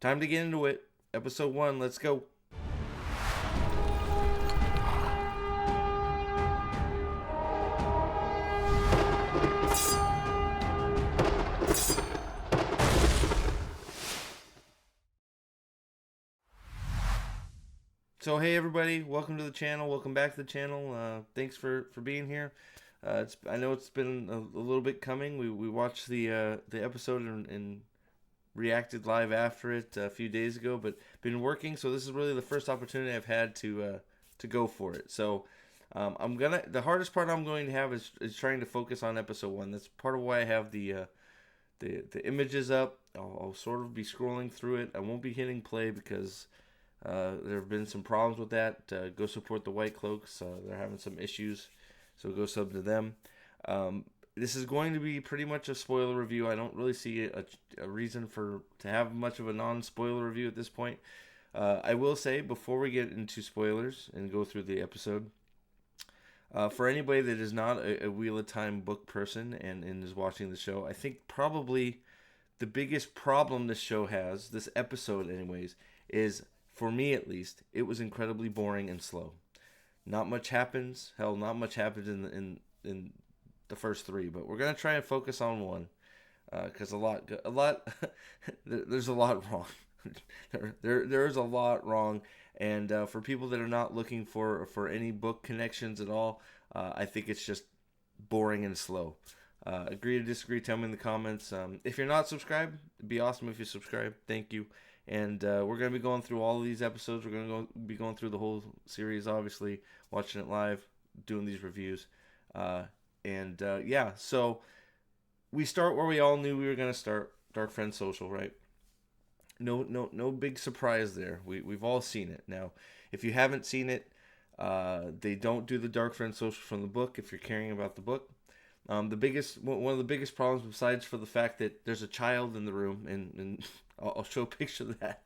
Time to get into it. Episode 1, let's go. So hey everybody, welcome to the channel. Welcome back to the channel. Thanks for being here. I know it's been a little bit coming. We watched the episode and reacted live after it a few days ago, but been working. So this is really the first opportunity I've had to go for it. So the hardest part I'm going to have is trying to focus on episode 1. That's part of why I have the images up. I'll sort of be scrolling through it. I won't be hitting play because there have been some problems with that. Go support the White Cloaks. They're having some issues, so go sub to them. This is going to be pretty much a spoiler review. I don't really see a reason to have much of a non-spoiler review at this point. I will say, before we get into spoilers and go through the episode, for anybody that is not a Wheel of Time book person and is watching the show, I think probably the biggest problem this show has, this episode anyways, is, for me at least, it was incredibly boring and slow. Not much happens. Hell, not much happens in the first 3, but we're gonna try and focus on one, because there's a lot wrong. there is a lot wrong, and for people that are not looking for any book connections at all, I think it's just boring and slow. Agree to disagree? Tell me in the comments. If you're not subscribed, it'd be awesome if you subscribe. Thank you. And we're going to be going through all of these episodes. We're going to be going through the whole series, obviously, watching it live, doing these reviews. Yeah, so we start where we all knew we were going to start, Dark Friend Social, right? No big surprise there. We've all seen it. Now, if you haven't seen it, they don't do the Dark Friend Social from the book if you're caring about the book. One of the biggest problems, besides for the fact that there's a child in the room, and I'll show a picture of that.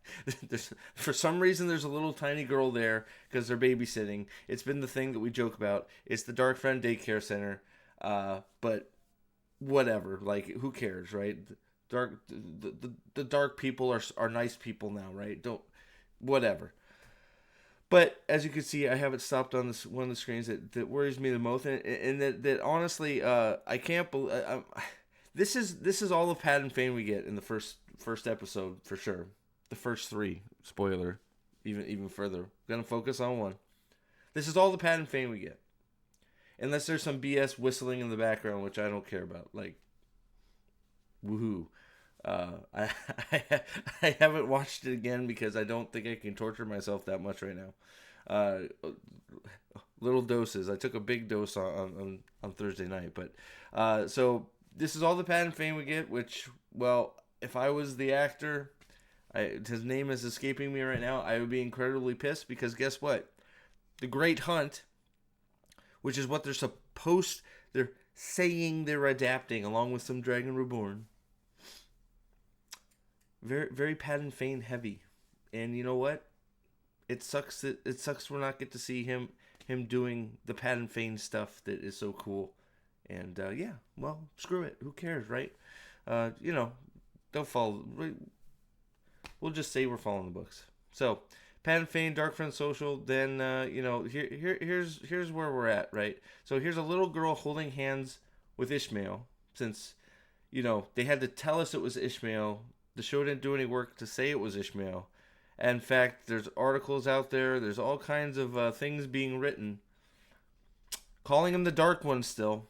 For some reason, there's a little tiny girl there because they're babysitting. It's been the thing that we joke about. It's the Dark Friend Daycare Center, but whatever. Like, who cares, right? The dark people are nice people now, right? Don't whatever. But as you can see, I have it stopped on this one of the screens that worries me the most, and that honestly, I can't believe this is all the Pat and Fane we get in the first episode for sure. The first 3, spoiler, even further. Gonna focus on one. This is all the Pat and Fane we get, unless there's some BS whistling in the background, which I don't care about. Like, woohoo. I I haven't watched it again because I don't think I can torture myself that much right now. Little doses. I took a big dose on Thursday night, but so this is all the Pat and Fane we get. Which, well, if I was the actor, his name is escaping me right now, I would be incredibly pissed because guess what? The Great Hunt, which is what they're saying they're adapting along with some Dragon Reborn. Very, very Pat and Fane heavy, and you know what? It sucks we're not get to see him doing the Pat and Fane stuff that is so cool. And yeah, well, screw it. Who cares, right? Don't follow. We'll just say we're following the books. So, Pat and Fane, Dark Friend Social. Then here's where we're at, right? So here's a little girl holding hands with Ishmael. Since they had to tell us it was Ishmael. The show didn't do any work to say it was Ishmael. In fact, there's articles out there. There's all kinds of things being written calling him the Dark One still.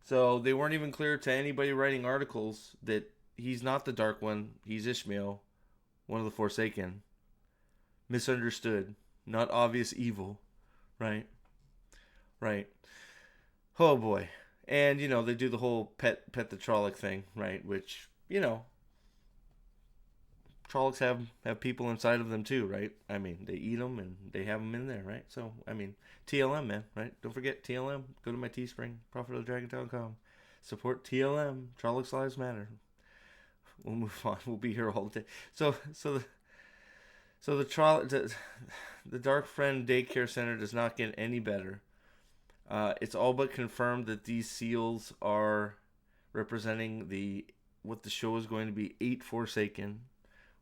So they weren't even clear to anybody writing articles that he's not the Dark One. He's Ishmael, one of the Forsaken. Misunderstood. Not obvious evil. Right? Right. Oh boy. And, they do the whole pet the Trolloc thing, right? Which, Trollocs have people inside of them too, right? I mean, they eat them and they have them in there, right? So, I mean, TLM, man, right? Don't forget TLM. Go to my Teespring, profitofthedragon.com. Support TLM. Trollocs Lives Matter. We'll move on. We'll be here all day. So the Dark Friend Daycare Center does not get any better. It's all but confirmed that these seals are representing what the show is going to be 8 Forsaken,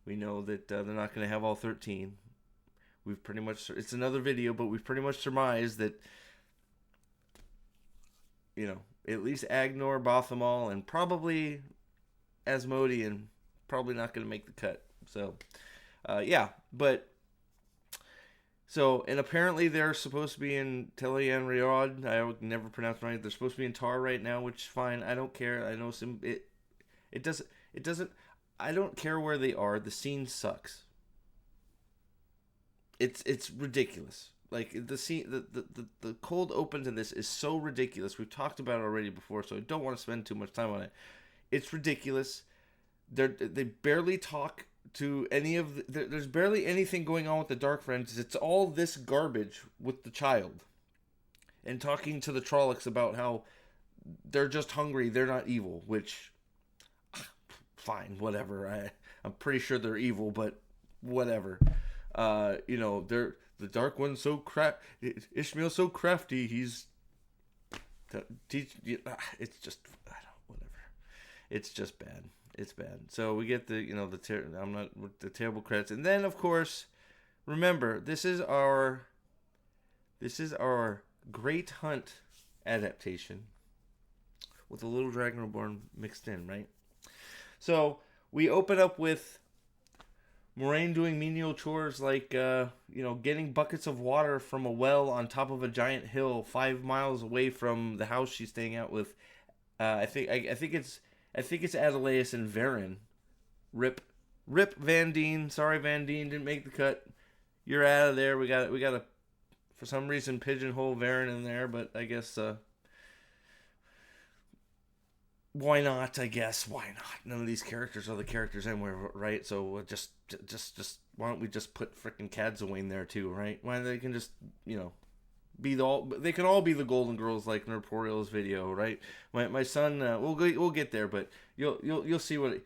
We know that they're not going to have all 13. We've pretty much, it's another video, but we've pretty much surmised that, at least Agnor, Bothamol, and probably Asmodean probably not going to make the cut. So, yeah, but so, and apparently they're supposed to be in Telean Riod. I would never pronounce it right. They're supposed to be in Tar right now, which is fine. I don't care. I know it doesn't, I don't care where they are. The scene sucks. It's ridiculous. Like the scene, the cold open to this is so ridiculous. We've talked about it already before, so I don't want to spend too much time on it. It's ridiculous. They barely talk to any of there's barely anything going on with the Dark Friends. It's all this garbage with the child and talking to the Trollocs about how they're just hungry, they're not evil, which fine, whatever. I'm pretty sure they're evil, but whatever. They're the Dark One's so Ishmael's so crafty. He's it's just whatever. It's just bad. It's bad. So we get the the terrible credits, and then of course, remember this is our Great Hunt adaptation with a little Dragon Reborn mixed in, right? So we open up with Moraine doing menial chores like getting buckets of water from a well on top of a giant hill 5 miles away from the house she's staying out with. I think it's Adelaus and Varen. Rip Van Dien. Sorry, Van Dien didn't make the cut. You're out of there. We got to for some reason pigeonhole Varen in there, but I guess why not? I guess why not? None of these characters are the characters anywhere, right? So just why don't we just put frickin' Cadsuane there too, right? Why they can just they can all be the Golden Girls like Nerporiel's video, right? My son, we'll get there, but you'll see what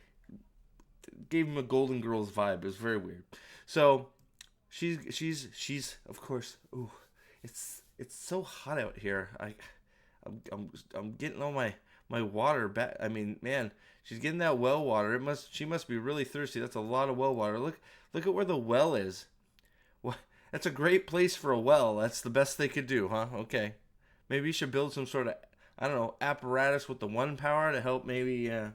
gave him a Golden Girls vibe. It was very weird. So she's of course. Ooh, it's so hot out here. I'm getting all my water back. I mean, man, she's getting that well water. She must be really thirsty. That's a lot of well water. Look at where the well is. What? That's a great place for a well. That's the best they could do, huh? Okay. Maybe you should build some sort of, I don't know, apparatus with the one power to help maybe, I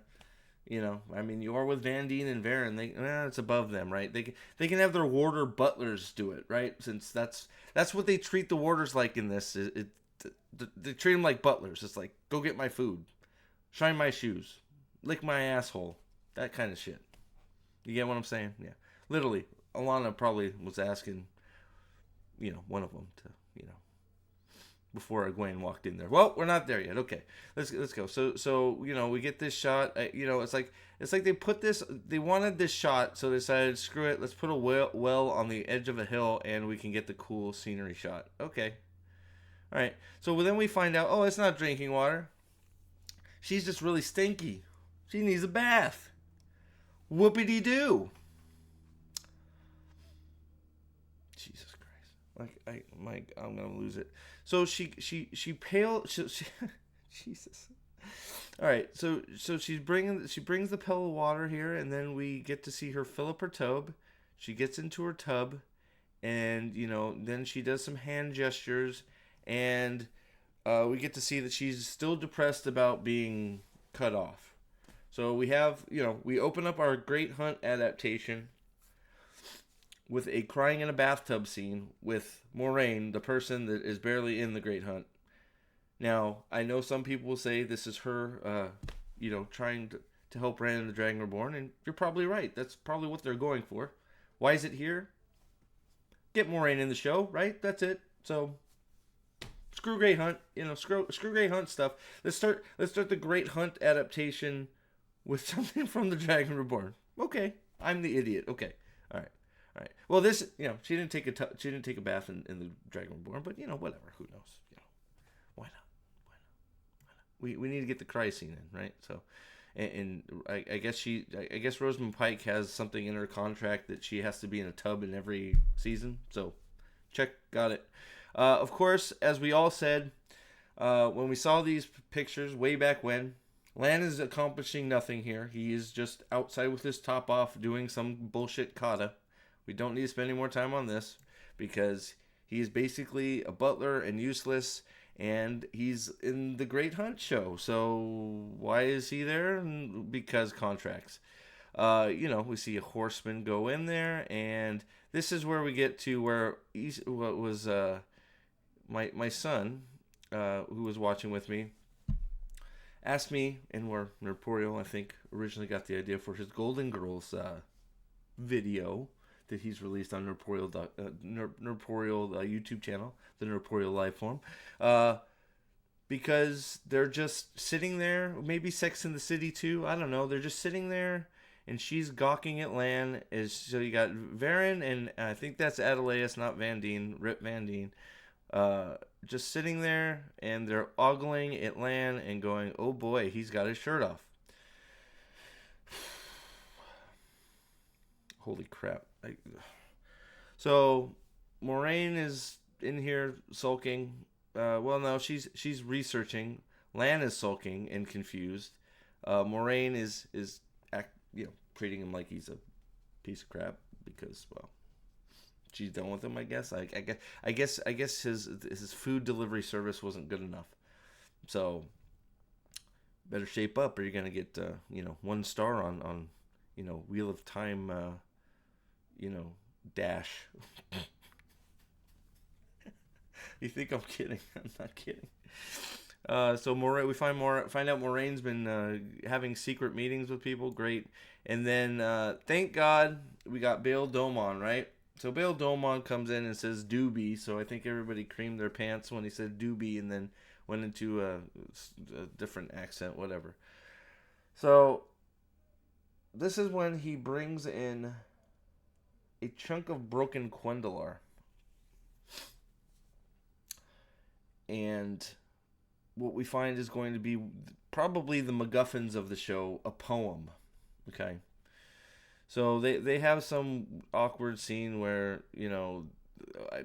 mean, you are with Van Dien and Varen. It's above them, right? They can have their warder butlers do it, right? Since that's what they treat the warders like in this. They treat them like butlers. It's like, go get my food. Shine my shoes. Lick my asshole. That kind of shit. You get what I'm saying? Yeah. Literally, Alana probably was asking one of them to, before Egwene walked in there. Well, we're not there yet. Okay, let's go. So we get this shot. It's like they wanted this shot, so they decided, screw it, let's put a well on the edge of a hill, and we can get the cool scenery shot. Okay, all right. So then we find out, it's not drinking water. She's just really stinky. She needs a bath. Whoopity-doo. Jesus Christ. I'm gonna lose it. So she Jesus. All right. So she brings the pail of water here, and then we get to see her fill up her tub. She gets into her tub, and then she does some hand gestures, and we get to see that she's still depressed about being cut off. So we have we open up our Great Hunt adaptation with a crying in a bathtub scene with Moraine, the person that is barely in the Great Hunt. Now, I know some people will say this is her, trying to help Brandon the Dragon Reborn, and you're probably right. That's probably what they're going for. Why is it here? Get Moraine in the show, right? That's it. So, screw Great Hunt. Screw Great Hunt stuff. Let's start the Great Hunt adaptation with something from the Dragon Reborn. Okay, I'm the idiot. Okay, all right. Well, this, she didn't take a bath in the Dragon Reborn, but whatever. Who knows? Why not? We need to get the cry scene in, right? So, and I guess Rosamund Pike has something in her contract that she has to be in a tub in every season. So, check, got it. Of course, as we all said, when we saw these pictures way back when, Lan is accomplishing nothing here. He is just outside with his top off doing some bullshit kata. We don't need to spend any more time on this because he is basically a butler and useless, and he's in the Great Hunt show. So why is he there? Because contracts. We see a horseman go in there, and this is where we get to where what was my son, who was watching with me, asked me, and where Nerporio, I think, originally got the idea for his Golden Girls video that he's released on Nerporeal YouTube channel, the Nerporeal Lifeform, because they're just sitting there, maybe Sex in the City too, I don't know, they're just sitting there, and she's gawking at Lan. So you got Varen, and I think that's Adelaus, not Van Dien, Rip Van Dien, just sitting there, and they're ogling at Lan and going, oh boy, he's got his shirt off. Holy crap. So Moraine is in here sulking. Well, no, she's researching. Lan is sulking and confused. Moraine is treating him like he's a piece of crap because, well, she's done with him. I guess. I guess his food delivery service wasn't good enough. So better shape up, or you're gonna get 1 star on Wheel of Time. Dash. You think I'm kidding? I'm not kidding. So Moraine, we find out Moraine's been having secret meetings with people. Great, and then thank God we got Bail Domon, right? So Bail Domon comes in and says doobie. So I think everybody creamed their pants when he said doobie, and then went into a different accent, whatever. So this is when he brings in a chunk of broken Quendalar. And what we find is going to be probably the MacGuffins of the show, a poem. Okay. So they have some awkward scene where,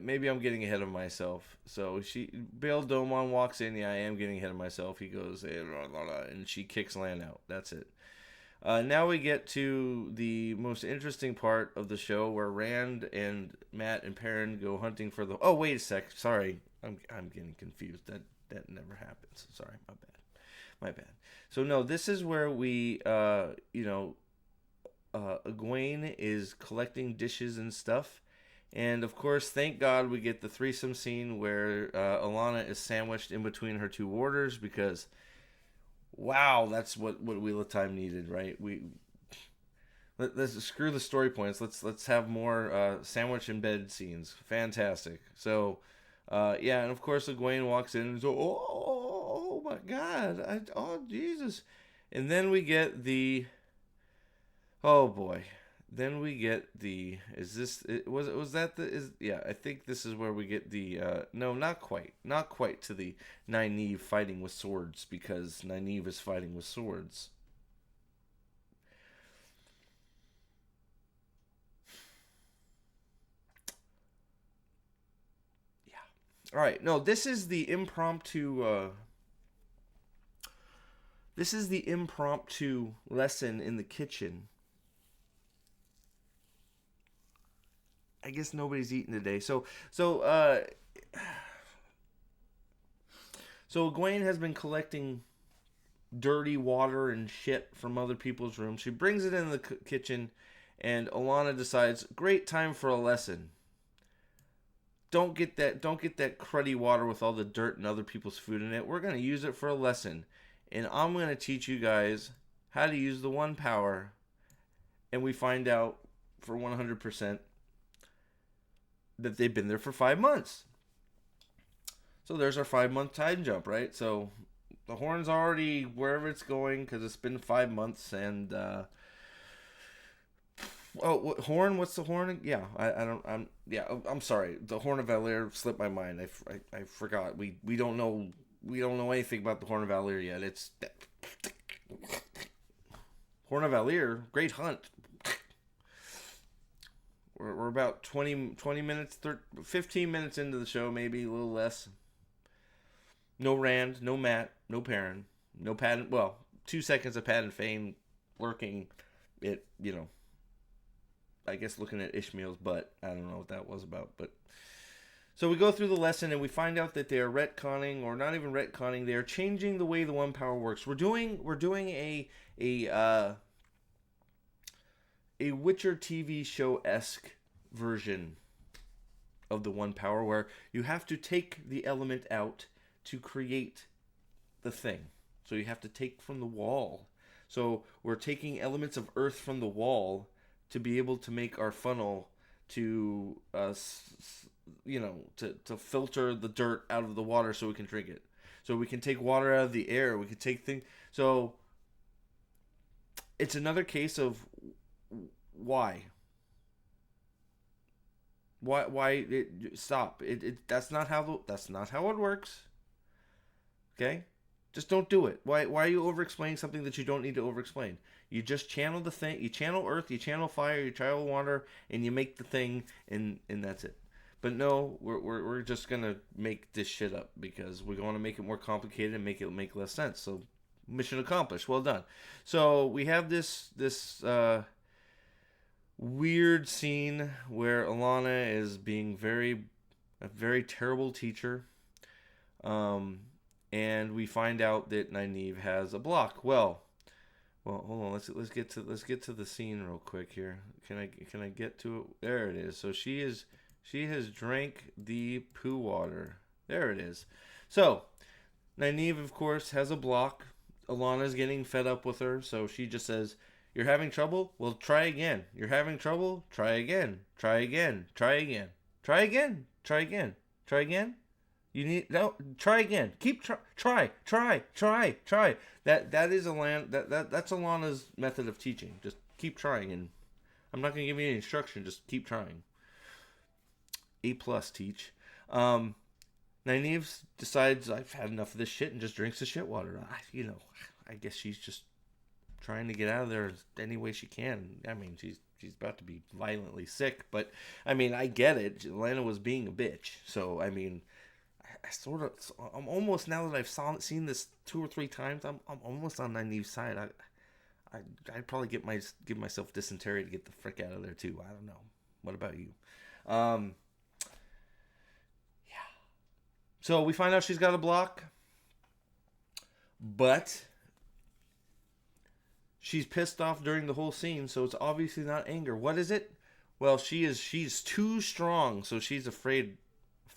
maybe I'm getting ahead of myself. So Bail Domon walks in. Yeah, I am getting ahead of myself. He goes, hey, blah, blah, blah, and she kicks Lan out. That's it. Now we get to the most interesting part of the show where Rand and Matt and Perrin go hunting for the... Oh, wait a sec. Sorry. I'm getting confused. That never happens. Sorry. My bad. So, no, this is where we, Egwene is collecting dishes and stuff. And, of course, thank God we get the threesome scene where Alana is sandwiched in between her 2 warders because... Wow, that's what Wheel of Time needed, right? Let's screw the story points. Let's have more sandwich in bed scenes. Fantastic. So, and of course Egwene walks in and goes, oh my God, oh Jesus, and then we get the, oh boy. Then we get the, I think this is where we get the, no, not quite to the Nynaeve fighting with swords, because Nynaeve is fighting with swords. Yeah. All right, no, this is the impromptu lesson in the kitchen. I guess nobody's eating today. So Egwene has been collecting dirty water and shit from other people's rooms. She brings it in the kitchen, and Alana decides, great time for a lesson. Don't get that cruddy water with all the dirt and other people's food in it. We're going to use it for a lesson. And I'm going to teach you guys how to use the one power. And we find out for 100% that they've been there for 5 months. So there's our 5-month time jump, right? So the horn's already wherever it's going because it's been 5 months. And horn? What's the horn? Yeah, I'm sorry. The Horn of Valyr slipped my mind. I forgot. We don't know anything about the Horn of Valyr yet. It's Horn of Valyr, Great Hunt. We're about 20 minutes, 15 minutes into the show, maybe a little less. No Rand, no Matt, no Perrin, no Patton. Well, 2 seconds of Pat and Fane lurking it, I guess looking at Ishmael's butt. I don't know what that was about, but so we go through the lesson and we find out that they are retconning, or not even retconning. They are changing the way the One Power works. We're doing a Witcher TV show esque version of the One Power, where you have to take the element out to create the thing. So you have to take from the wall. So we're taking elements of earth from the wall to be able to make our funnel to to filter the dirt out of the water so we can drink it. So we can take water out of the air. We can take things. So it's another case of why stop it. That's not how it works. Okay, just don't do it. Why are you over explaining something that you don't need to over explain? You just channel the thing. You channel earth, you channel fire, you channel water, and you make the thing, and that's it. But no, we're just gonna make this shit up because we want to make it more complicated and make it make less sense. So mission accomplished. Well done. So we have this weird scene where Alana is being a very terrible teacher, and we find out that Nynaeve has a block. Well, hold on. Let's get to the scene real quick here. Can I get to it? There it is. So she has drank the poo water. There it is. So Nynaeve, of course, has a block. Alana's getting fed up with her, so she just says, "You're having trouble? Well, try again. You're having trouble? Try again. Try again. Try again. Try again. Try again. Try again. You need no. Try again. Keep try. That is that's Alana's method of teaching. Just keep trying, and I'm not gonna give you any instruction. Just keep trying. A+ teach. Nynaeve decides I've had enough of this shit and just drinks the shit water. I guess she's just trying to get out of there any way she can. I mean, she's about to be violently sick, but I mean, I get it. Lana was being a bitch, so I mean, I'm almost, now that I've seen this 2 or 3 times, I'm almost on Nynaeve's side. I'd probably give myself dysentery to get the frick out of there too. I don't know. What about you? So we find out she's got a block, but she's pissed off during the whole scene, so it's obviously not anger. What is it? Well, she's too strong, so she's afraid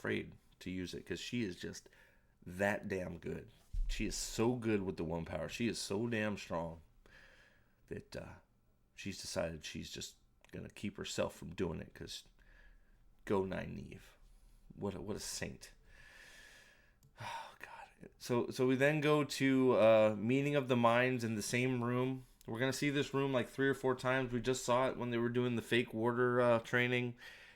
to use it because she is just that damn good. She is so good with the One Power. She is so damn strong that she's decided she's just gonna keep herself from doing it. Because go Nynaeve, what a saint. Oh God. So we then go to meeting of the minds in the same room. We're gonna see this room like 3 or 4 times. We just saw it when they were doing the fake warder training.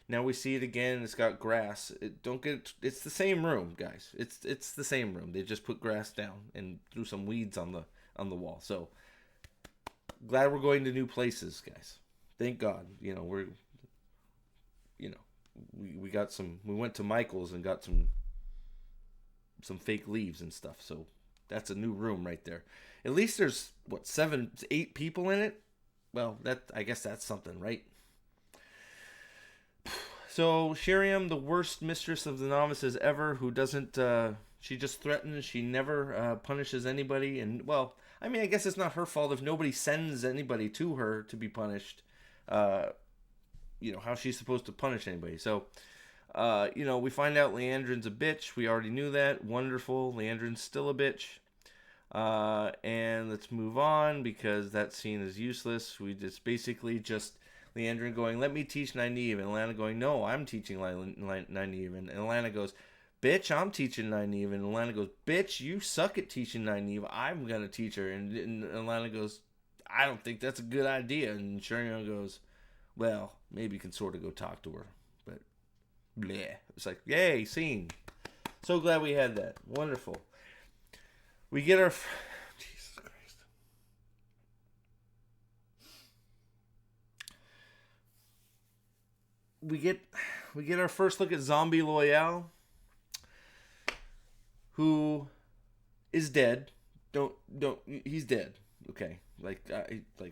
Now we see it again. It's got grass. It's the same room, guys. It's the same room. They just put grass down and threw some weeds on the wall. So glad we're going to new places, guys. Thank God. We got some. We went to Michael's and got some fake leaves and stuff. So that's a new room right there. At least there's 7, 8 people in it. Well, I guess that's something, right? So Sheriam, the worst mistress of the novices ever, who doesn't, she just threatens, she never punishes anybody. And, well, I mean, I guess it's not her fault if nobody sends anybody to her to be punished. How's she supposed to punish anybody? So, we find out Leandrin's a bitch. We already knew that. Wonderful. Leandrin's still a bitch. And let's move on because that scene is useless. We just basically Leandrin going, let me teach Nynaeve, and Alana going, no, I'm teaching Nynaeve, and Alana goes, bitch, I'm teaching Nynaeve, and Alana goes, bitch, you suck at teaching Nynaeve, I'm gonna teach her, and Alana goes, I don't think that's a good idea, and Sheriam goes, well, maybe you can sort of go talk to her, but bleh. It's like, yay, scene. So glad we had that. Wonderful. We get our... Jesus Christ. We get our first look at Zombie Loyal, who is dead. He's dead. Okay, I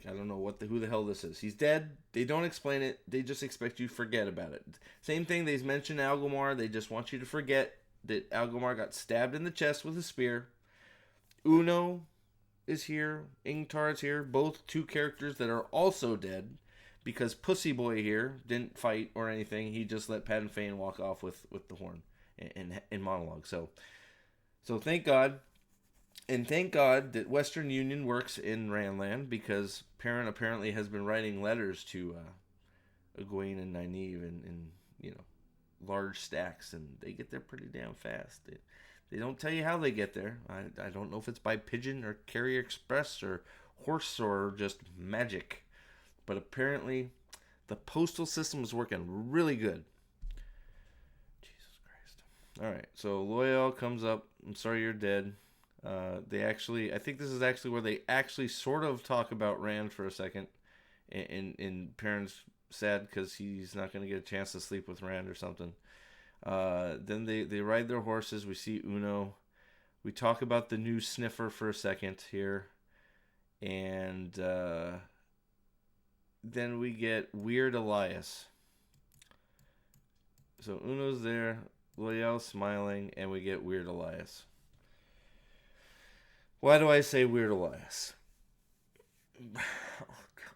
don't know who the hell this is. He's dead. They don't explain it. They just expect you to forget about it. Same thing. They mention Algomar. They just want you to forget that Algomar got stabbed in the chest with a spear. Uno is here. Ingtar's here. Both two characters that are also dead, because Pussy Boy here didn't fight or anything. He just let Pat and Fane walk off with the horn in monologue. So thank God. And thank God that Western Union works in Ranland, because Perrin apparently has been writing letters to Egwene and Nynaeve in large stacks, and they get there pretty damn fast. They don't tell you how they get there. I don't know if it's by pigeon or carrier express or horse or just magic, but apparently the postal system is working really good. Jesus Christ! All right, so Loial comes up. I'm sorry you're dead. I think this is actually where they actually sort of talk about Rand for a second, and Perrin's sad because he's not going to get a chance to sleep with Rand or something. Then they ride their horses. We see Uno. We talk about the new sniffer for a second here, and then we get Weird Elias. So Uno's there, Loial smiling, and we get Weird Elias. Why do I say Weird Elias? Oh, God,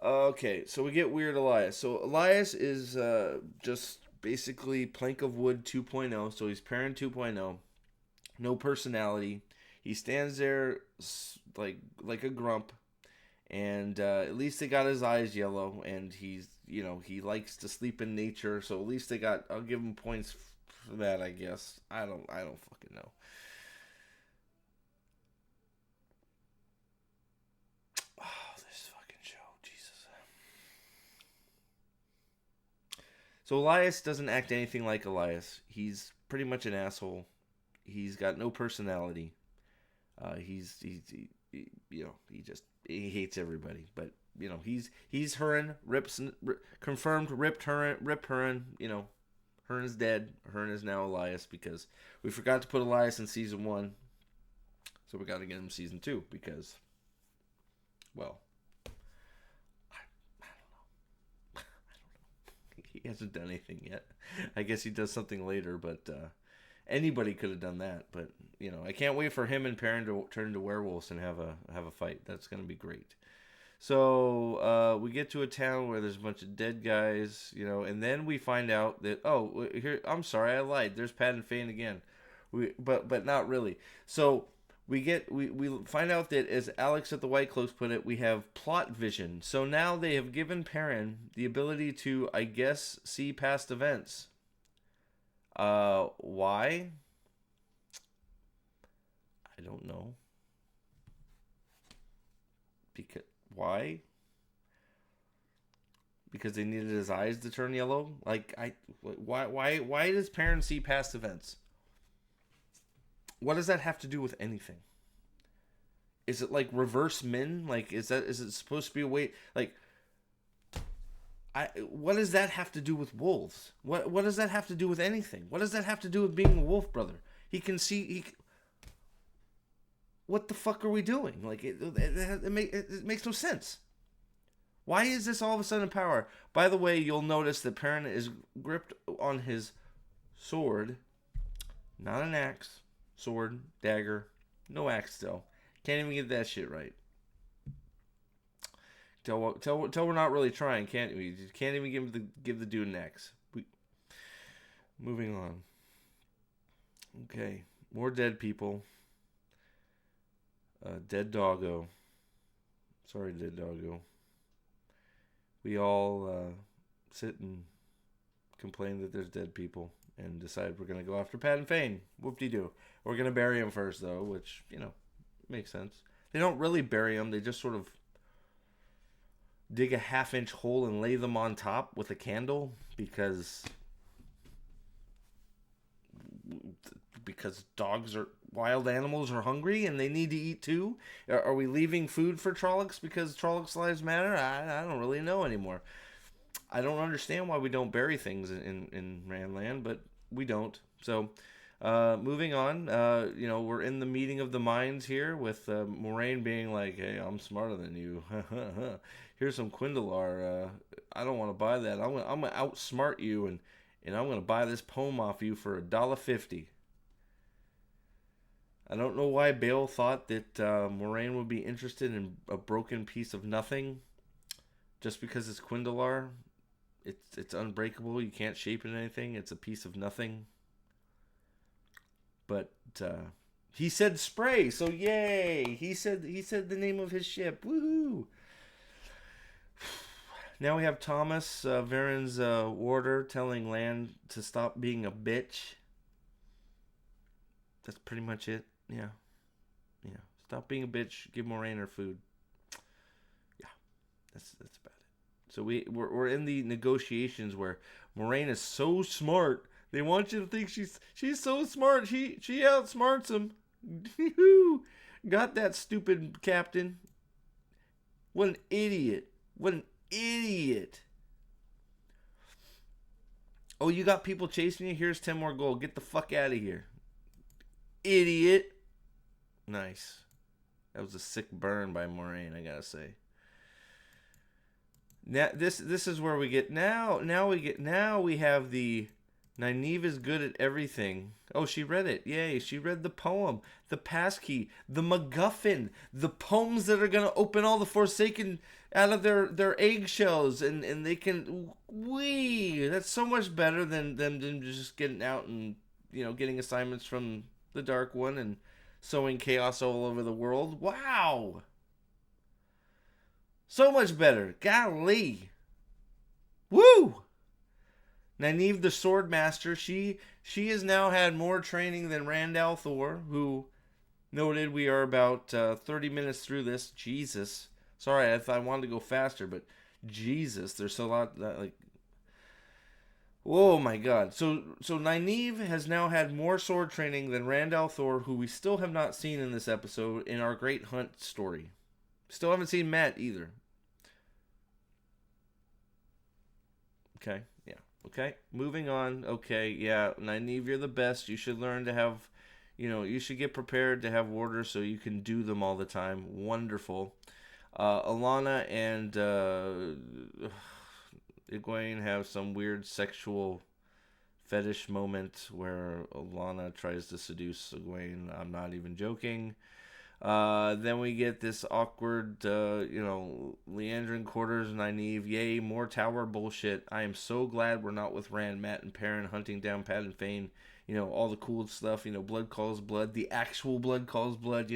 man. Okay, so we get Weird Elias. So Elias is just basically Plank of Wood 2.0. So he's Perrin 2.0. No personality. He stands there like a grump. And at least they got his eyes yellow, and he likes to sleep in nature. So at least I'll give him points for that, I guess. I don't fucking know. Oh, this fucking show, Jesus. So Elias doesn't act anything like Elias. He's pretty much an asshole. He's got no personality. He hates everybody. But he's Hurin, confirmed ripped Hurin. Hurin's dead. Hurin is now Elias, because we forgot to put Elias in season 1, so we got to get him season 2 because, well, I don't know. He hasn't done anything yet. I guess he does something later, but anybody could have done that. But I can't wait for him and Perrin to turn into werewolves and have a fight. That's gonna be great. So we get to a town where there's a bunch of dead guys, and then we find out that here, I'm sorry, I lied. There's Pat and Fane again. But not really. So we find out that, as Alex at the White Cloaks put it, we have plot vision. So now they have given Perrin the ability to, I guess, see past events. Why? I don't know. Why? Because they needed his eyes to turn yellow? Why does Perrin see past events? What does that have to do with anything? Is it like reverse Min? Is it supposed to be a way, what does that have to do with wolves? What does that have to do with anything? What does that have to do with being a wolf brother? He can see. What the fuck are we doing? It makes no sense. Why is this all of a sudden power? By the way, you'll notice that Perrin is gripped on his sword, not an axe. Sword, dagger, no axe still. Can't even get that shit right. Tell we're not really trying, can't we? Can't even give the dude an axe. Moving on. Okay, more dead people. Dead doggo. Sorry, dead doggo. We all sit and complain that there's dead people and decide we're going to go after Pat and Fane. Whoop-de-doo. We're going to bury him first, though, which, makes sense. They don't really bury him. They just sort of dig a half-inch hole and lay them on top with a candle because wild animals are hungry and they need to eat too. Are we leaving food for Trollocs because Trollocs' lives matter? I don't really know anymore. I don't understand why we don't bury things in Randland, but we don't. So Moving on, we're in the meeting of the minds here with Moraine being like, "Hey, I'm smarter than you. Here's some Quindalar. I don't want to buy that. I'm gonna outsmart you, and I'm gonna buy this poem off you for $1.50." I don't know why Bale thought that Moraine would be interested in a broken piece of nothing, just because it's Quindalar. It's unbreakable. You can't shape it into anything. It's a piece of nothing. But he said spray, so yay! He said the name of his ship. Woohoo! Now we have Thomas, Varen's warder, telling Lan to stop being a bitch. That's pretty much it. Yeah. Stop being a bitch. Give Moraine her food. Yeah, that's about it. So we're in the negotiations where Moraine is so smart. They want you to think she's so smart. She outsmarts him. Got that stupid captain. What an idiot. What an idiot. Oh, you got people chasing you? Here's 10 more gold. Get the fuck out of here. Idiot. Nice. That was a sick burn by Moraine, I gotta say. Now this is where we get now we have the Nynaeve is good at everything. Oh, she read it. Yay, she read the poem, the passkey, the MacGuffin, the poems that are gonna open all the Forsaken out of their eggshells, and they can that's so much better than them just getting out and getting assignments from the Dark One and sowing chaos all over the world. Wow. So much better. Golly. Woo! Nynaeve the Sword Master, she has now had more training than Rand al'Thor, who noted we are about 30 minutes through this. Jesus. Sorry, I wanted to go faster, but Jesus, there's a lot that, oh my god. So Nynaeve has now had more sword training than Rand al'Thor, who we still have not seen in this episode in our Great Hunt story. Still haven't seen Matt either. Okay, yeah. Okay, moving on. Okay, yeah, Nynaeve, you're the best. You should learn to have, you should get prepared to have orders so you can do them all the time. Wonderful. Alana and Egwene have some weird sexual fetish moment where Alana tries to seduce Egwene. I'm not even joking. Then we get this awkward, Leandrin quarters, Nynaeve. Yay, more tower bullshit. I am so glad we're not with Rand, Mat, and Perrin hunting down Pat and Fane. All the cool stuff. Blood calls blood. The actual blood calls blood.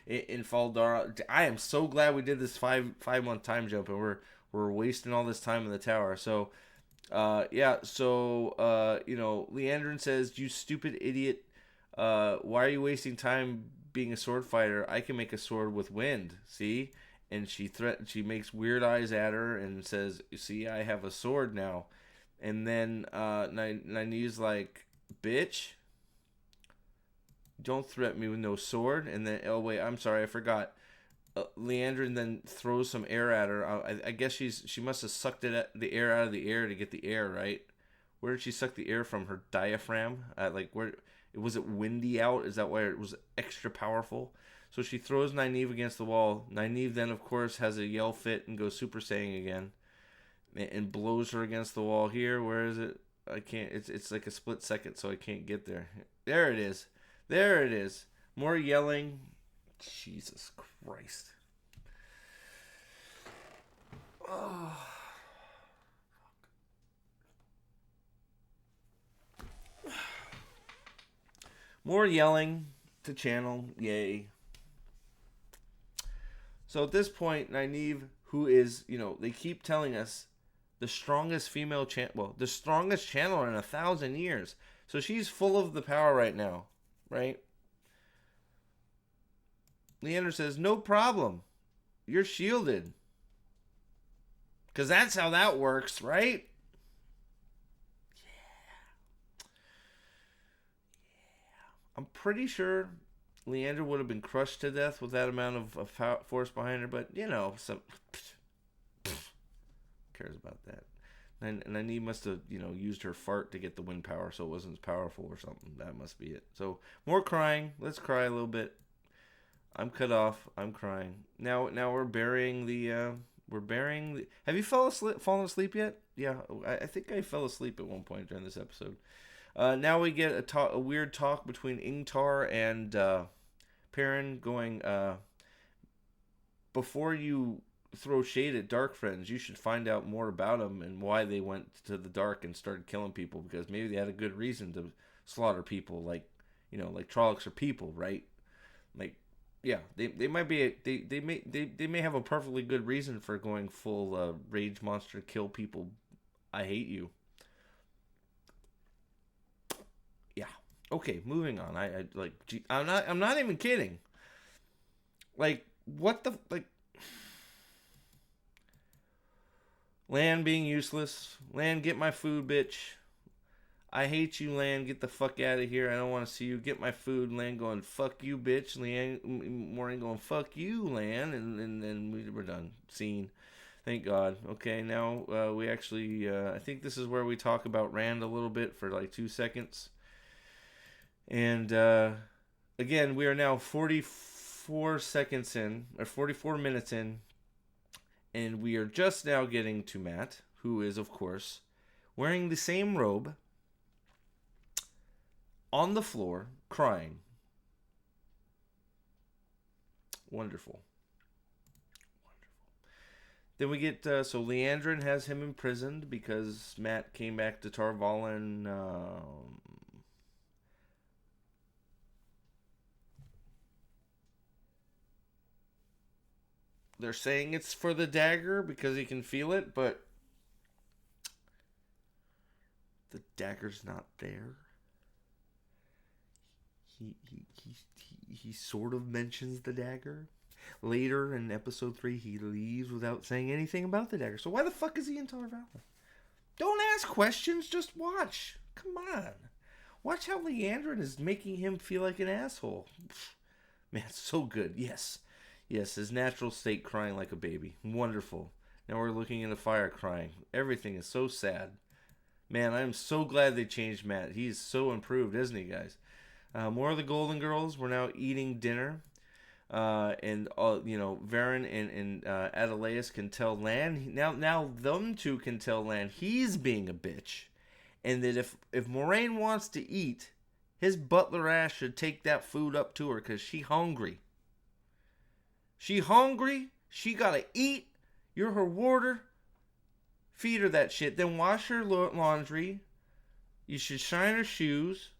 In Fall Dara. I am so glad we did this 5-month time jump, and we're wasting all this time in the tower. So, Leandrin says, "You stupid idiot. Why are you wasting time being a sword fighter? I can make a sword with wind. See?" And she makes weird eyes at her and says, "See, I have a sword now." And then Nynaeve's like, "Bitch, don't threaten me with no sword." And then, oh wait, I'm sorry, I forgot. Leandrin then throws some air at her. I guess she must have sucked the air out of the air to get the air, right? Where did she suck the air from? Her diaphragm? Where was it windy out? Is that why it was extra powerful? So she throws Nynaeve against the wall. Nynaeve then, of course, has a yell fit and goes Super Saiyan again, and blows her against the wall here. Where is it? I can't. It's like a split second, so I can't get there. There it is. There it is. More yelling. Jesus Christ. Oh. More yelling to channel. Yay. So at this point, Nynaeve, who is, they keep telling us the strongest female the strongest channeler in 1,000 years. So she's full of the power right now, right? Leander says, "No problem. You're shielded." Because that's how that works, right? Yeah. I'm pretty sure Leander would have been crushed to death with that amount of force behind her, but, some cares about that. And I must have, used her fart to get the wind power, so it wasn't as powerful or something. That must be it. So more crying. Let's cry a little bit. I'm cut off. I'm crying. Now we're burying the. Have you fallen asleep yet? Yeah, I think I fell asleep at one point during this episode. Now we get a weird talk between Ingtar and Perrin going. Before you throw shade at Dark Friends, you should find out more about them and why they went to the dark and started killing people, because maybe they had a good reason to slaughter people, like Trollocs are people, right? Like, yeah, they might be they may have a perfectly good reason for going full rage monster, kill people. I hate you. Yeah. Okay, moving on. I like. I'm not even kidding. Like, what the like. Lan being useless. Lan, get my food, bitch. I hate you, Lan. Get the fuck out of here. I don't want to see you. Get my food. Lan going, fuck you, bitch. Moraine going, fuck you, Lan. And then we're done. Scene. Thank God. Okay, now we actually, I think this is where we talk about Rand a little bit for like 2 seconds. And again, we are now 44 seconds in, or 44 minutes in. And we are just now getting to Matt, who is, of course, wearing the same robe, on the floor, crying. Wonderful. Then we get, so Leandrin has him imprisoned because Matt came back to Tar Valon. They're saying it's for the dagger because he can feel it, but the dagger's not there. He sort of mentions the dagger. Later in episode 3, he leaves without saying anything about the dagger. So why the fuck is he in Tar Valon? Don't ask questions, just watch. Come on. Watch how Leandrin is making him feel like an asshole. Man, so good. Yes, his natural state, crying like a baby. Wonderful. Now we're looking in the fire crying. Everything is so sad. Man, I'm so glad they changed Matt. He's so improved, isn't he, guys? More of the Golden Girls. We're now eating dinner. And Varen and Adelaus can tell Lan. Now them two can tell Lan he's being a bitch. And that if Moraine wants to eat, his butler ass should take that food up to her because she hungry. She hungry. She gotta eat. You're her warder. Feed her that shit. Then wash her laundry. You should shine her shoes.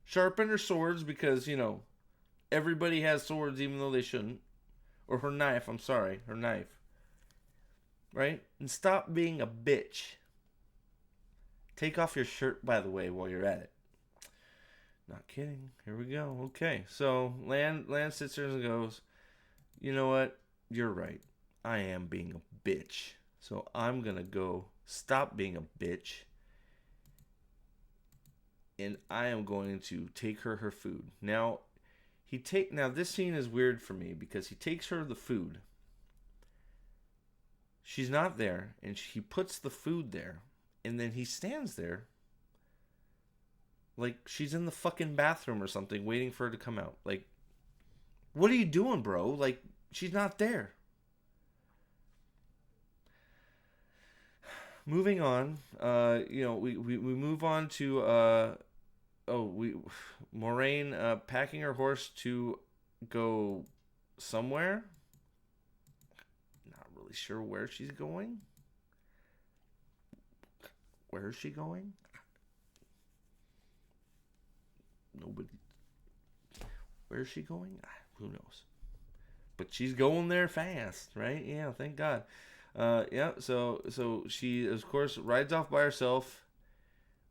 Sharpen her swords because, everybody has swords even though they shouldn't. Or her knife. I'm sorry. Her knife. Right? And stop being a bitch. Take off your shirt, by the way, while you're at it. Not kidding. Here we go. Okay. So, Lan sits there and goes, you know what? You're right. I am being a bitch. So, I'm going to go stop being a bitch. And I am going to take her food. Now, this scene is weird for me because he takes her the food. She's not there, and he puts the food there. And then he stands there like she's in the fucking bathroom or something waiting for her to come out. Like, what are you doing, bro? Like, she's not there. Moving on, we move on to Moraine packing her horse to go somewhere. Not really sure where she's going. Where is she going? Nobody. Where is she going? Who knows? But she's going there fast, right? Yeah, thank God. So she of course rides off by herself,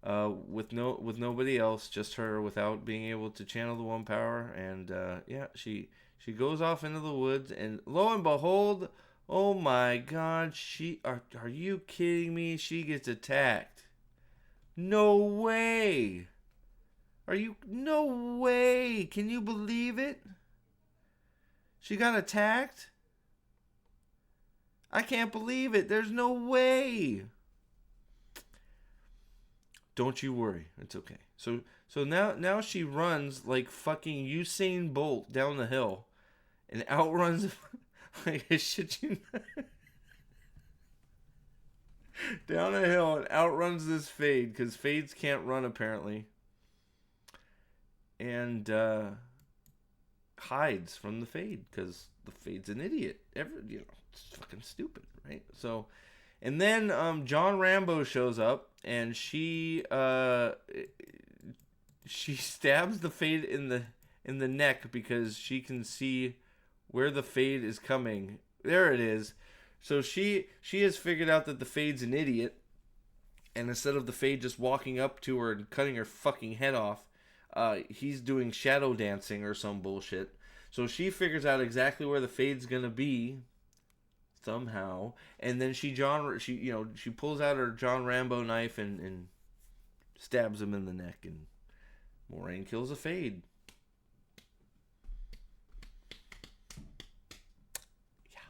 with nobody else, just her, without being able to channel the one power, and she goes off into the woods, and lo and behold, oh my God, are you kidding me? She gets attacked. No way. No way. Can you believe it? She got attacked? I can't believe it. There's no way. Don't you worry. It's okay. So now she runs like fucking Usain Bolt down the hill and outruns like I shit you not, down a hill and outruns this Fade because Fades can't run apparently, and hides from the Fade because the Fade's an idiot. It's fucking stupid, right? So, and then John Rambo shows up and she stabs the Fade in the neck because she can see where the Fade is coming. There it is. So she has figured out that the Fade's an idiot, and instead of the Fade just walking up to her and cutting her fucking head off, he's doing shadow dancing or some bullshit. So she figures out exactly where the Fade's gonna be somehow, and then she pulls out her John Rambo knife and stabs him in the neck, and Moraine kills a Fade. Yeah,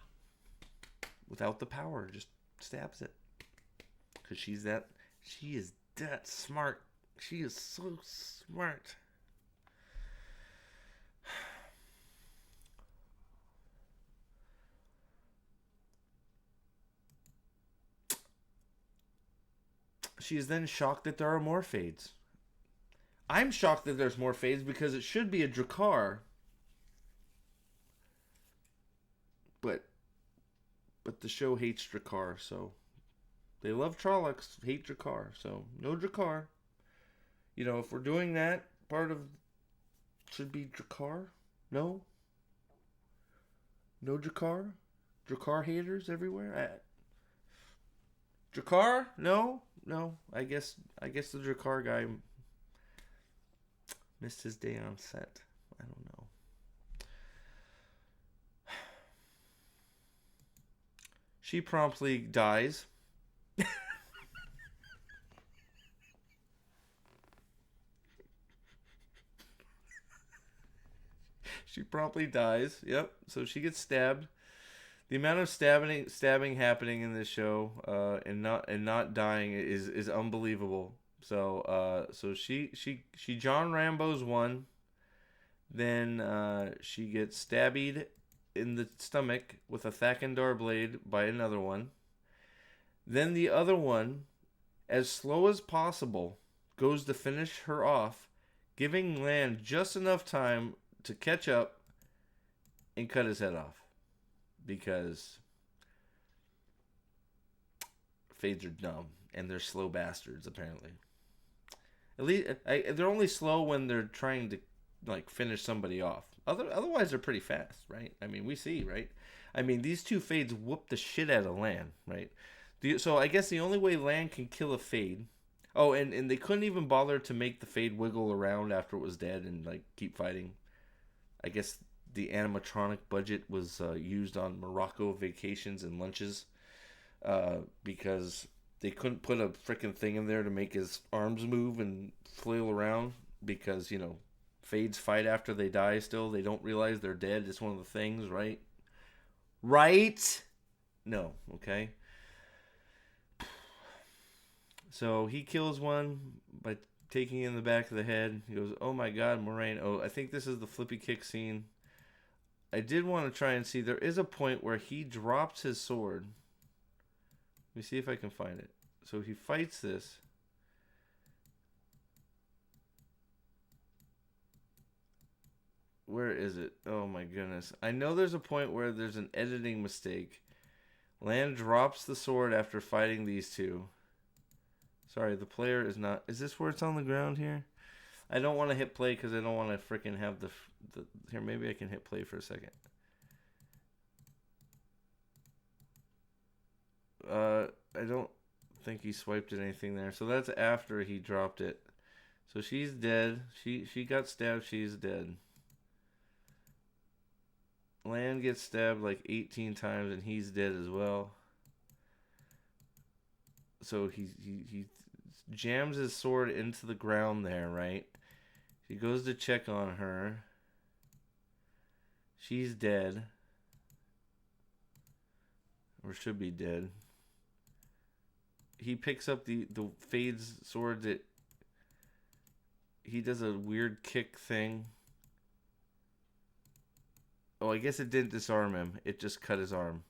without the power, just stabs it because she is that smart. She is so smart. She is then shocked that there are more Fades. I'm shocked that there's more Fades because it should be a Drakkar. But the show hates Drakkar, so they love Trollocs, hate Drakkar, so no Drakkar. If we're doing that, part of should be Drakkar. No Drakkar. Drakkar haters everywhere. Drakkar? No. I guess the Drakkar guy missed his day on set. I don't know. She promptly dies. She promptly dies. Yep. So she gets stabbed. The amount of stabbing happening in this show, and not dying is unbelievable. So she John Rambo's one. Then she gets stabbed in the stomach with a Thakandar blade by another one. Then the other one, as slow as possible, goes to finish her off, giving Lan just enough time to catch up and cut his head off. Because Fades are dumb and they're slow bastards, apparently. At least they're only slow when they're trying to finish somebody off. Otherwise, they're pretty fast, right? I mean, we see, right? I mean, these two Fades whoop the shit out of Lan, right? So I guess the only way Lan can kill a Fade. Oh, and they couldn't even bother to make the Fade wiggle around after it was dead and keep fighting. I guess the animatronic budget was used on Morocco vacations and lunches, because they couldn't put a freaking thing in there to make his arms move and flail around because, Fades fight after they die still. They don't realize they're dead. It's one of the things, right? Right? No, okay? So he kills one by taking in the back of the head. He goes, oh my god, Moraine. Oh, I think this is the flippy kick scene. I did want to try and see. There is a point where he drops his sword. Let me see if I can find it. So he fights this. Where is it? Oh my goodness. I know there's a point where there's an editing mistake. Lan drops the sword after fighting these two. Sorry, the player is not... Is this where it's on the ground here? I don't want to hit play because I don't want to freaking have the... Here, maybe I can hit play for a second. I don't think he swiped at anything there. So that's after he dropped it. So she's dead. She got stabbed. She's dead. Lan gets stabbed 18 times and he's dead as well. So he jams his sword into the ground there, right? He goes to check on her. She's dead. Or should be dead. He picks up the Fade's sword that he does a weird kick thing. Oh, I guess it didn't disarm him. It just cut his arm.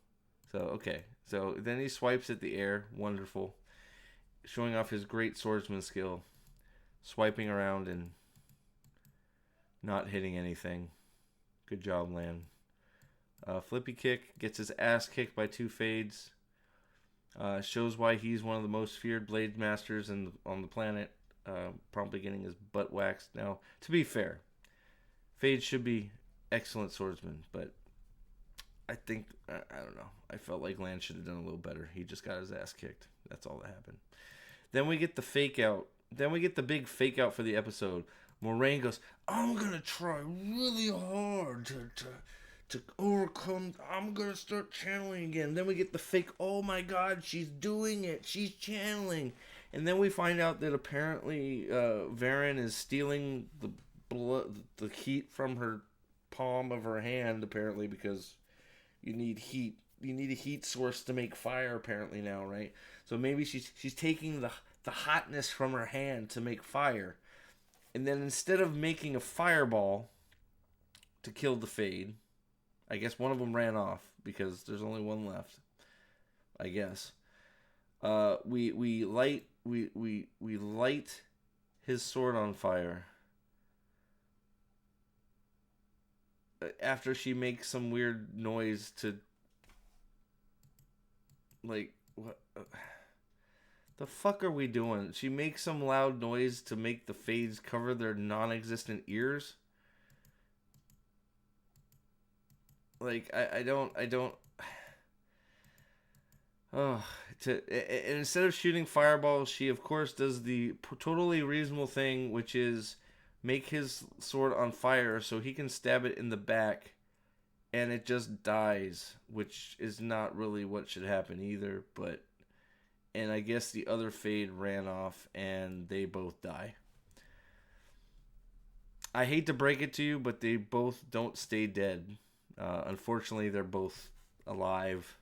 So, okay. So then he swipes at the air. Wonderful. Showing off his great swordsman skill. Swiping around and not hitting anything. Good job, Lan. Flippy kick. Gets his ass kicked by two fades. Shows why he's one of the most feared blade masters on the planet. Promptly getting his butt waxed. Now, to be fair, Fade should be excellent swordsman, but I think, I don't know. I felt like Lan should have done a little better. He just got his ass kicked. That's all that happened. Then we get the fake out. Then we get the big fake out for the episode. Moraine goes, I'm going to try really hard to overcome. I'm going to start channeling again. Then we get the fake, oh my god, she's doing it. She's channeling. And then we find out that apparently Varen is stealing the blood, the heat from her palm of her hand, apparently, because you need heat. You need a heat source to make fire, apparently, now, right? So maybe she's taking the hotness from her hand to make fire. And then instead of making a fireball to kill the Fade, I guess one of them ran off because there's only one left. I guess. We light his sword on fire. After she makes some weird noise to, like, what the fuck are we doing? She makes some loud noise to make the Fades cover their non-existent ears. Like, I don't. Oh, and instead of shooting fireballs, she of course does the totally reasonable thing, which is make his sword on fire so he can stab it in the back, and it just dies, which is not really what should happen either. But, and I guess the other Fade ran off, and they both die. I hate to break it to you, but they both don't stay dead. Unfortunately, they're both alive.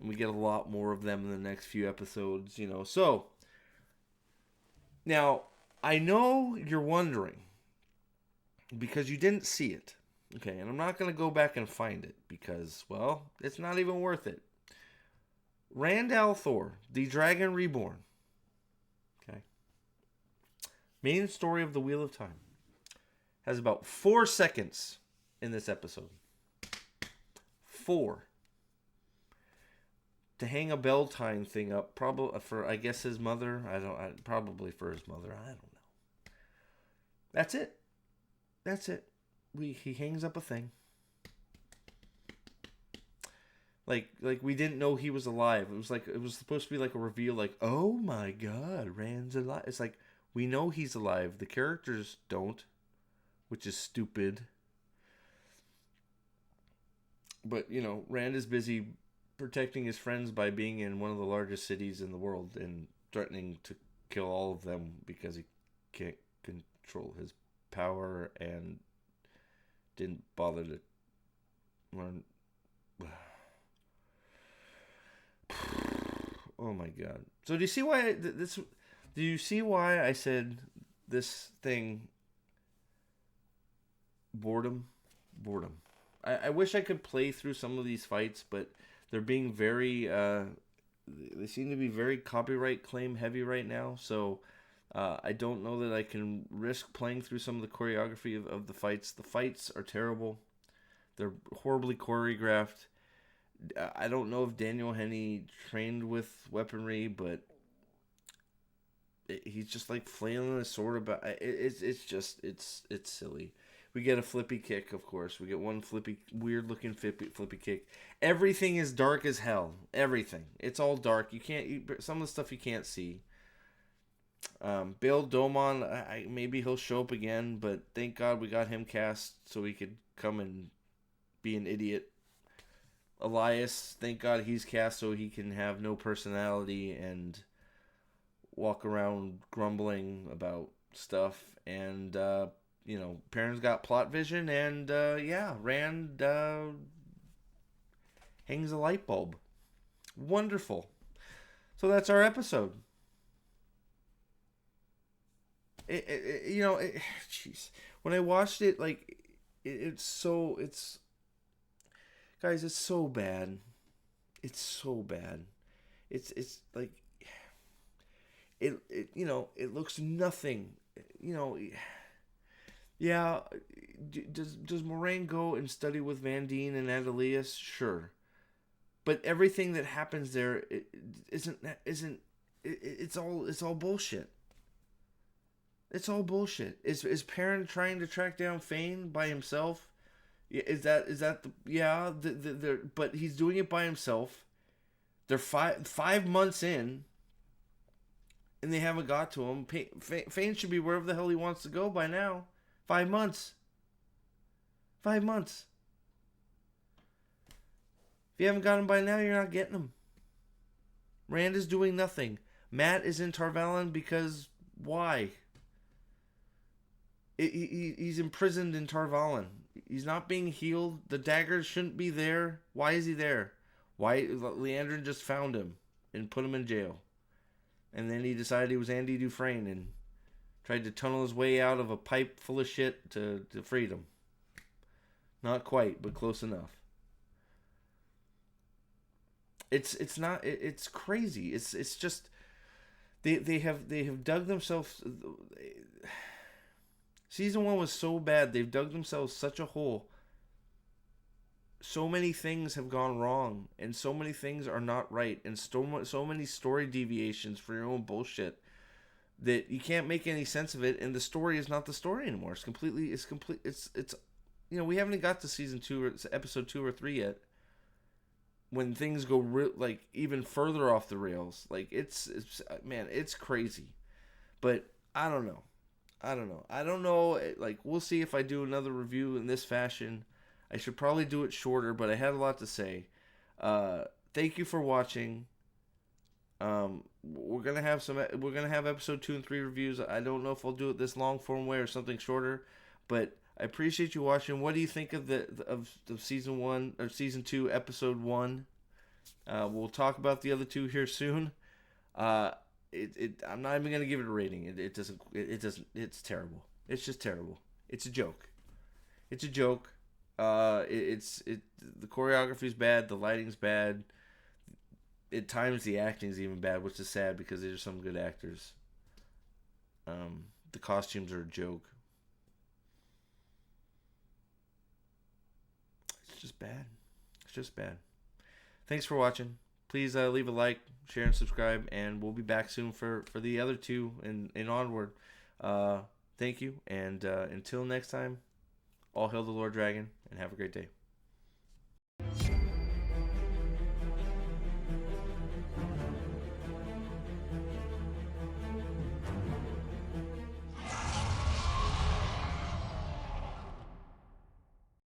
And we get a lot more of them in the next few episodes, you know. So, now, I know you're wondering, because you didn't see it. Okay, and I'm not going to go back and find it, because, well, it's not even worth it. Rand al'Thor, the Dragon Reborn. Okay. Main story of the Wheel of Time. Has about 4 seconds in this episode. 4. To hang a bell tying thing up, probably for, I guess, his mother. Probably for his mother. I don't know. That's it. That's it. He hangs up a thing. Like we didn't know he was alive. It was supposed to be like a reveal, like, oh my god, Rand's alive. It's like, we know he's alive. The characters don't, which is stupid. But, you know, Rand is busy protecting his friends by being in one of the largest cities in the world and threatening to kill all of them because he can't control his power and didn't bother to learn. Oh my god. So do you see why this? Do you see why I said this thing? Boredom. I wish I could play through some of these fights, but they're being very. They seem to be very copyright claim heavy right now. So I don't know that I can risk playing through some of the choreography of the fights. The fights are terrible. They're horribly choreographed. I don't know if Daniel Henney trained with weaponry, but he's just like flailing his sword about. It's silly. We get a flippy kick, of course. We get one weird looking flippy kick. Everything is dark as hell. Everything. It's all dark. Some of the stuff you can't see. Bail Domon, maybe he'll show up again, but thank God we got him cast so he could come and be an idiot. Elias, thank God he's cast so he can have no personality and walk around grumbling about stuff. And, you know, Perrin's got plot vision, and, Rand hangs a light bulb. Wonderful. So that's our episode. Jeez. When I watched it, like, it's guys, it's so bad. It's so bad. It's like it looks nothing. You know, yeah. Does Moraine go and study with Van Dien and Adelius? Sure, but everything that happens there isn't. It's all bullshit. It's all bullshit. Is Perrin trying to track down Fane by himself? Is that the yeah? But he's doing it by himself. They're 5 months in, and they haven't got to him. Fane should be wherever the hell he wants to go by now. 5 months. 5 months. If you haven't got him by now, you're not getting him. Rand is doing nothing. Matt is in Tar Valon because why? He's imprisoned in Tar Valon. He's not being healed. The daggers shouldn't be there. Why is he there? Why Leandrin just found him and put him in jail. And then he decided he was Andy Dufresne and tried to tunnel his way out of a pipe full of shit to freedom. Not quite, but close enough. It's crazy. It's just they have dug themselves. Season 1 was so bad. They've dug themselves such a hole. So many things have gone wrong, and so many things are not right, and so many story deviations for your own bullshit that you can't make any sense of it, and the story is not the story anymore. It's we haven't even got to season 2 or episode 2 or 3 yet. When things go like even further off the rails, like it's man, it's crazy. But I don't know. I don't know. Like, we'll see if I do another review in this fashion. I should probably do it shorter, but I had a lot to say. Thank you for watching. We're gonna have episode 2 and 3 reviews. I don't know if I'll do it this long form way or something shorter, but I appreciate you watching. What do you think of the season 1 or season 2 episode 1? We'll talk about the other 2 here soon. I'm not even gonna give it a rating. It doesn't. It's terrible. It's just terrible. It's a joke. It's a joke. The choreography's bad. The lighting's bad. At times the acting's even bad, which is sad because there's some good actors. The costumes are a joke. It's just bad. It's just bad. Thanks for watching. Please leave a like, share, and subscribe, and we'll be back soon for the other 2 and onward. Thank you, and until next time, all hail the Lord Dragon, and have a great day.